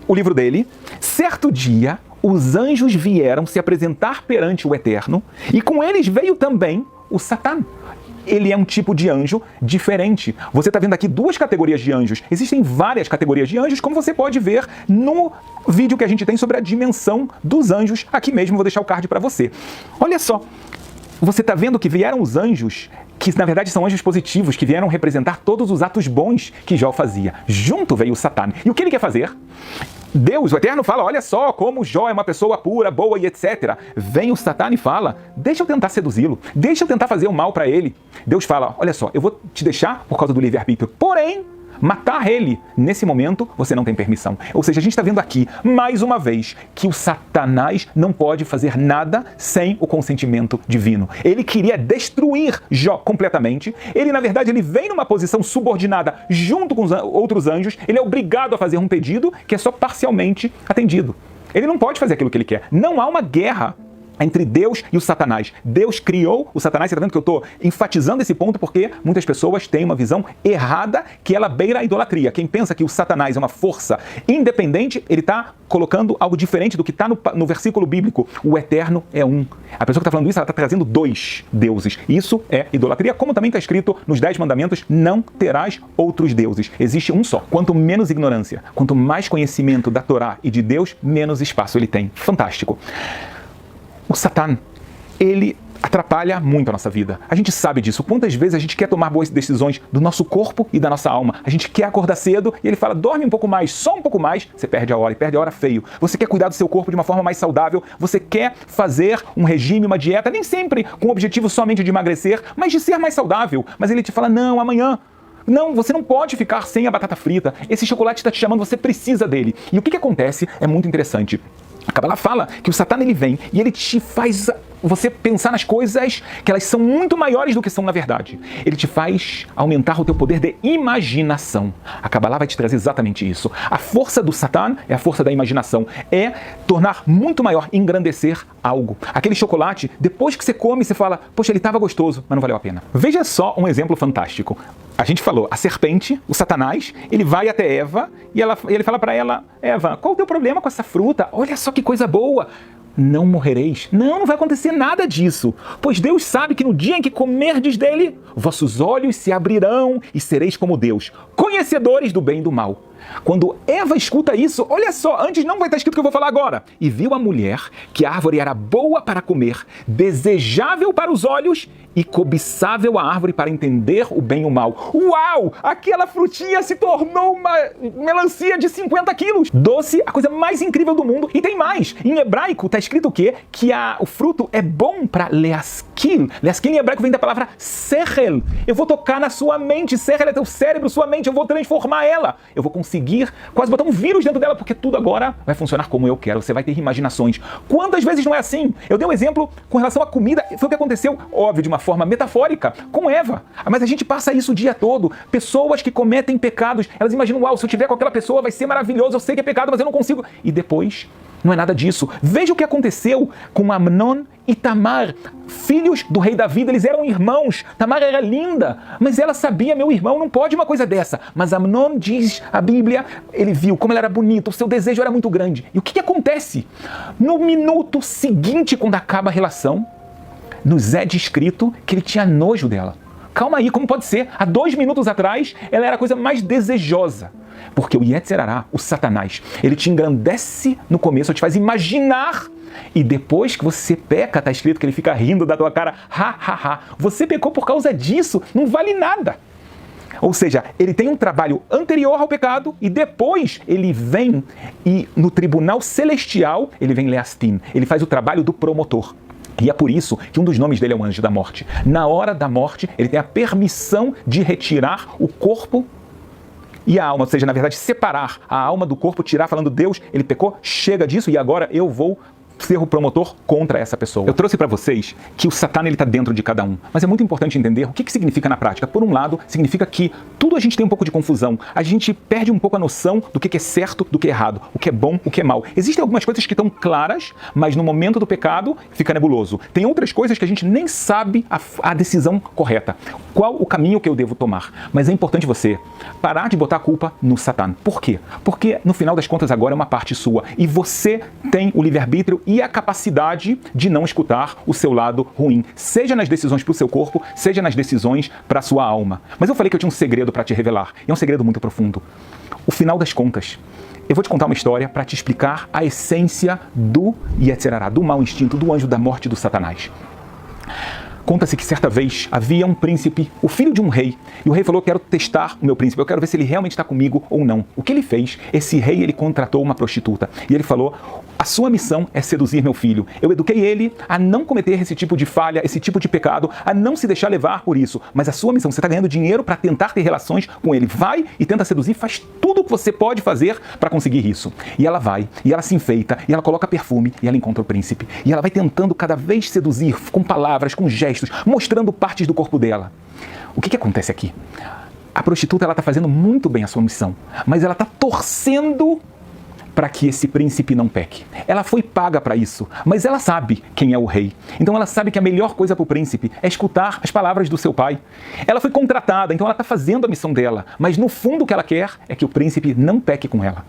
o livro dele, certo dia, os anjos vieram se apresentar perante o Eterno, e com eles veio também o Satã. Ele é um tipo de anjo diferente. Você está vendo aqui duas categorias de anjos. Existem várias categorias de anjos, como você pode ver no vídeo que a gente tem sobre a dimensão dos anjos. Aqui mesmo, vou deixar o card para você. Olha só, você está vendo que vieram os anjos, que na verdade são anjos positivos, que vieram representar todos os atos bons que Jó fazia. Junto veio o Satã. E o que ele quer fazer? Deus, o Eterno, fala, olha só como Jó é uma pessoa pura, boa e etc. Vem o Satã e fala, deixa eu tentar seduzi-lo, deixa eu tentar fazer o mal para ele. Deus fala, olha só, eu vou te deixar por causa do livre-arbítrio, porém, matar ele, nesse momento, você não tem permissão. Ou seja, a gente está vendo aqui, mais uma vez, que o Satanás não pode fazer nada sem o consentimento divino. Ele queria destruir Jó completamente. Ele, na verdade, ele vem numa posição subordinada junto com os outros anjos. Ele é obrigado a fazer um pedido que é só parcialmente atendido. Ele não pode fazer aquilo que ele quer. Não há uma guerra entre Deus e o Satanás. Deus criou o Satanás. Você está vendo que eu estou enfatizando esse ponto porque muitas pessoas têm uma visão errada que ela beira a idolatria. Quem pensa que o Satanás é uma força independente, ele está colocando algo diferente do que está no versículo bíblico. O Eterno é um. A pessoa que está falando isso, ela está trazendo dois deuses. Isso é idolatria, como também está escrito nos 10 mandamentos, não terás outros deuses. Existe um só. Quanto menos ignorância, quanto mais conhecimento da Torá e de Deus, menos espaço ele tem. Fantástico. O Satã, ele atrapalha muito a nossa vida. A gente sabe disso. Quantas vezes a gente quer tomar boas decisões do nosso corpo e da nossa alma? A gente quer acordar cedo e ele fala, dorme um pouco mais, só um pouco mais. Você perde a hora, e perde a hora feio. Você quer cuidar do seu corpo de uma forma mais saudável. Você quer fazer um regime, uma dieta, nem sempre com o objetivo somente de emagrecer, mas de ser mais saudável. Mas ele te fala, não, amanhã. Não, você não pode ficar sem a batata frita. Esse chocolate está te chamando, você precisa dele. E o que acontece é muito interessante. A Kabbalah fala que o Satã ele vem e ele te faz você pensar nas coisas que elas são muito maiores do que são na verdade. Ele te faz aumentar o teu poder de imaginação. A Kabbalah vai te trazer exatamente isso. A força do Satã é a força da imaginação. É tornar muito maior, engrandecer algo. Aquele chocolate, depois que você come, você fala, poxa, ele estava gostoso, mas não valeu a pena. Veja só um exemplo fantástico. A gente falou, a serpente, o Satanás, ele vai até Eva e ele fala para ela, Eva, qual o teu problema com essa fruta? Olha só que coisa boa. Não morrereis. Não vai acontecer nada disso. Pois Deus sabe que no dia em que comerdes dele, vossos olhos se abrirão e sereis como Deus, conhecedores do bem e do mal. Quando Eva escuta isso, olha só, antes não vai estar escrito o que eu vou falar agora. E viu a mulher que a árvore era boa para comer, desejável para os olhos e cobiçável a árvore para entender o bem e o mal. Uau! Aquela frutinha se tornou uma melancia de 50 quilos. Doce, a coisa mais incrível do mundo. E tem mais. Em hebraico está escrito o quê? Que o fruto é bom para leaskil. Leaskil em hebraico vem da palavra sechel. Eu vou tocar na sua mente. Sechel é teu cérebro, sua mente. Eu vou transformar ela. Eu vou conseguir quase botar um vírus dentro dela, porque tudo agora vai funcionar como eu quero. Você vai ter imaginações. Quantas vezes não é assim? Eu dei um exemplo com relação à comida. Foi o que aconteceu, óbvio, de uma forma metafórica, com Eva. Mas a gente passa isso o dia todo. Pessoas que cometem pecados, elas imaginam, uau, se eu tiver com aquela pessoa vai ser maravilhoso, eu sei que é pecado, mas eu não consigo. E depois, não é nada disso. Veja o que aconteceu com Amnon e Tamar, filhos do rei Davi. Eles eram irmãos. Tamar era linda, mas ela sabia, meu irmão não pode uma coisa dessa. Mas Amnon, diz a Bíblia, ele viu como ela era bonita, o seu desejo era muito grande. E o que acontece? No minuto seguinte, quando acaba a relação, nos é descrito que ele tinha nojo dela. Calma aí, como pode ser? Há 2 minutos atrás, ela era a coisa mais desejosa. Porque o Yetzer Hará, o Satanás, ele te engrandece no começo, te faz imaginar. E depois que você peca, está escrito que ele fica rindo da tua cara. Ha, ha, ha. Você pecou por causa disso, não vale nada. Ou seja, ele tem um trabalho anterior ao pecado e depois ele vem e no tribunal celestial, ele vem leastin. Ele faz o trabalho do promotor. E é por isso que um dos nomes dele é o anjo da morte. Na hora da morte, ele tem a permissão de retirar o corpo e a alma, ou seja, na verdade, separar a alma do corpo, tirar falando, Deus, ele pecou, chega disso e agora eu vou ser o promotor contra essa pessoa. Eu trouxe para vocês que o Satã está dentro de cada um, mas é muito importante entender o que significa na prática. Por um lado, significa que tudo a gente tem um pouco de confusão, a gente perde um pouco a noção do que é certo, do que é errado, o que é bom, o que é mal. Existem algumas coisas que estão claras, mas no momento do pecado fica nebuloso. Tem outras coisas que a gente nem sabe a decisão correta, qual o caminho que eu devo tomar. Mas é importante você parar de botar a culpa no Satã. Por quê? Porque no final das contas agora é uma parte sua e você tem o livre-arbítrio e a capacidade de não escutar o seu lado ruim, seja nas decisões para o seu corpo, seja nas decisões para a sua alma. Mas eu falei que eu tinha um segredo para te revelar, e é um segredo muito profundo. O final das contas, eu vou te contar uma história para te explicar a essência do Yetzer Hará, do mau instinto, do anjo da morte do Satanás. Conta-se que certa vez havia um príncipe, o filho de um rei, e o rei falou: quero testar o meu príncipe, eu quero ver se ele realmente está comigo ou não. O que ele fez? Esse rei, ele contratou uma prostituta, e ele falou: a sua missão é seduzir meu filho. Eu eduquei ele a não cometer esse tipo de falha, esse tipo de pecado, a não se deixar levar por isso. Mas a sua missão, você está ganhando dinheiro para tentar ter relações com ele. Vai e tenta seduzir, faz tudo o que você pode fazer para conseguir isso. E ela vai, e ela se enfeita, e ela coloca perfume, e ela encontra o príncipe. E ela vai tentando cada vez seduzir, com palavras, com gestos, mostrando partes do corpo dela. O que acontece aqui? A prostituta está fazendo muito bem a sua missão, mas ela está torcendo para que esse príncipe não peque. Ela foi paga para isso, mas ela sabe quem é o rei. Então ela sabe que a melhor coisa para o príncipe é escutar as palavras do seu pai. Ela foi contratada, então ela está fazendo a missão dela, mas no fundo o que ela quer é que o príncipe não peque com ela.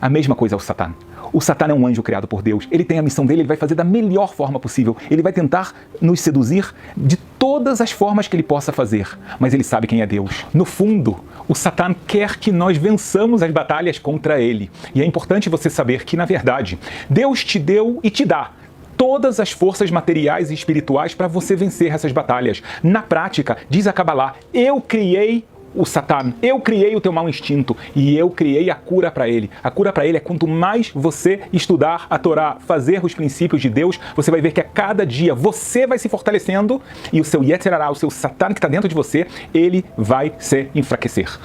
A mesma coisa é o Satã. O Satã é um anjo criado por Deus. Ele tem a missão dele, ele vai fazer da melhor forma possível. Ele vai tentar nos seduzir de todas as formas que ele possa fazer. Mas ele sabe quem é Deus. No fundo, o Satã quer que nós vençamos as batalhas contra ele. E é importante você saber que, na verdade, Deus te deu e te dá todas as forças materiais e espirituais para você vencer essas batalhas. Na prática, diz a Kabbalah, eu criei o Satã, eu criei o teu mau instinto e eu criei a cura para ele. A cura para ele é quanto mais você estudar a Torá, fazer os princípios de Deus, você vai ver que a cada dia você vai se fortalecendo e o seu Yetzer Hará, o seu Satã que está dentro de você, ele vai se enfraquecer.